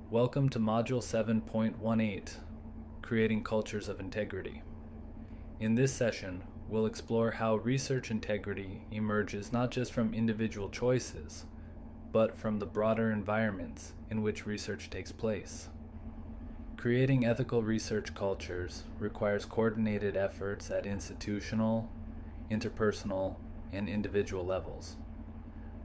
Welcome to Module 7.18, Creating Cultures of Integrity. In this session, we'll explore how research integrity emerges not just from individual choices, but from the broader environments in which research takes place. Creating ethical research cultures requires coordinated efforts at institutional, interpersonal, and individual levels.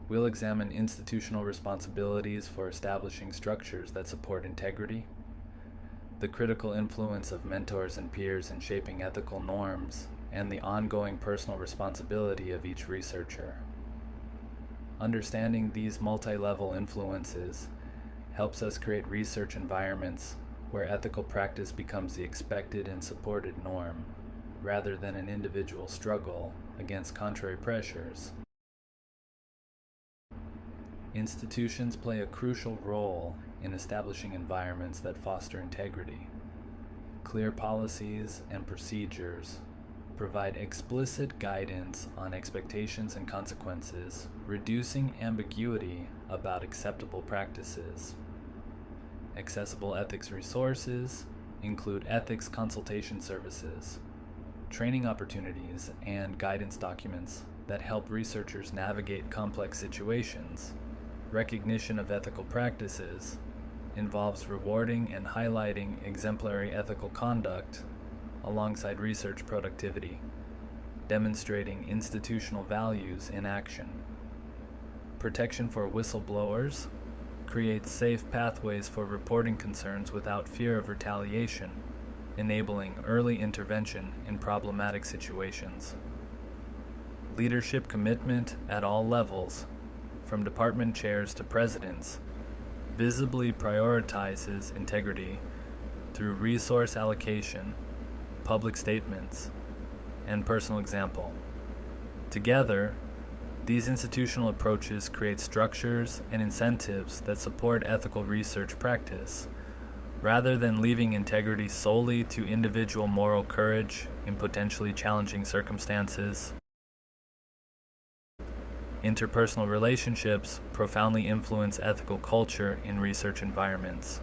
We'll examine institutional responsibilities for establishing structures that support integrity, the critical influence of mentors and peers in shaping ethical norms, and the ongoing personal responsibility of each researcher. Understanding these multi-level influences helps us create research environments where ethical practice becomes the expected and supported norm, rather than an individual struggle against contrary pressures. Institutions play a crucial role in establishing environments that foster integrity. Clear policies and procedures provide explicit guidance on expectations and consequences, reducing ambiguity about acceptable practices. Accessible ethics resources include ethics consultation services, training opportunities, and guidance documents that help researchers navigate complex situations. Recognition of ethical practices involves rewarding and highlighting exemplary ethical conduct alongside research productivity, demonstrating institutional values in action. Protection for whistleblowers creates safe pathways for reporting concerns without fear of retaliation, enabling early intervention in problematic situations. Leadership commitment at all levels, from department chairs to presidents, visibly prioritizes integrity through resource allocation, public statements, and personal example. Together, these institutional approaches create structures and incentives that support ethical research practice, rather than leaving integrity solely to individual moral courage in potentially challenging circumstances. Interpersonal relationships profoundly influence ethical culture in research environments.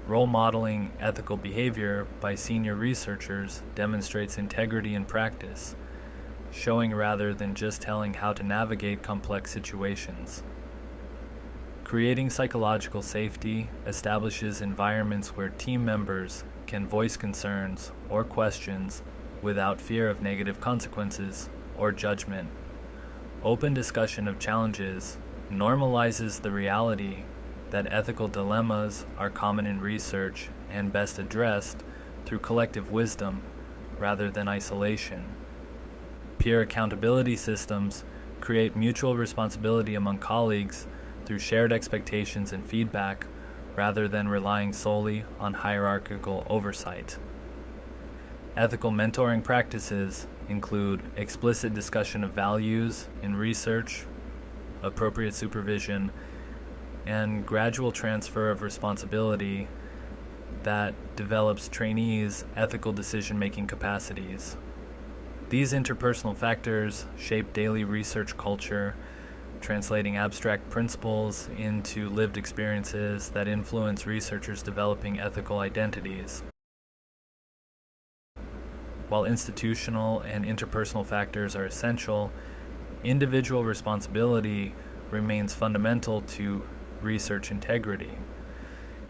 Role modeling ethical behavior by senior researchers demonstrates integrity in practice, showing rather than just telling how to navigate complex situations. Creating psychological safety establishes environments where team members can voice concerns or questions without fear of negative consequences or judgment. Open discussion of challenges normalizes the reality that ethical dilemmas are common in research and best addressed through collective wisdom rather than isolation. Peer accountability systems create mutual responsibility among colleagues through shared expectations and feedback rather than relying solely on hierarchical oversight. Ethical mentoring practices include explicit discussion of values in research, appropriate supervision, and gradual transfer of responsibility that develops trainees' ethical decision-making capacities. These interpersonal factors shape daily research culture, translating abstract principles into lived experiences that influence researchers developing ethical identities. While institutional and interpersonal factors are essential, individual responsibility remains fundamental to research integrity.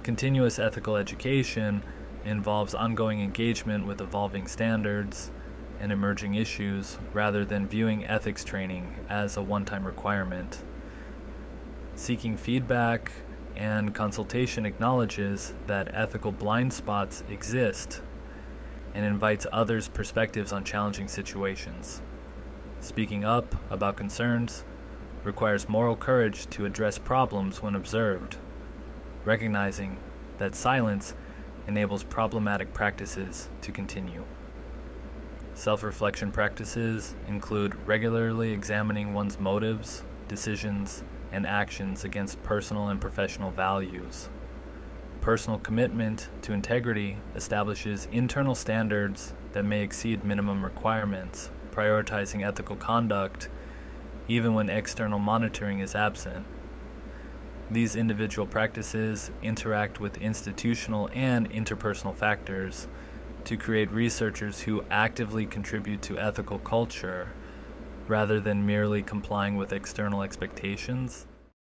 Continuous ethical education involves ongoing engagement with evolving standards and emerging issues rather than viewing ethics training as a one-time requirement. Seeking feedback and consultation acknowledges that ethical blind spots exist and invites others' perspectives on challenging situations. Speaking up about concerns requires moral courage to address problems when observed, recognizing that silence enables problematic practices to continue. Self-reflection practices include regularly examining one's motives, decisions, and actions against personal and professional values. Personal commitment to integrity establishes internal standards that may exceed minimum requirements, prioritizing ethical conduct even when external monitoring is absent. These individual practices interact with institutional and interpersonal factors to create researchers who actively contribute to ethical culture rather than merely complying with external expectations.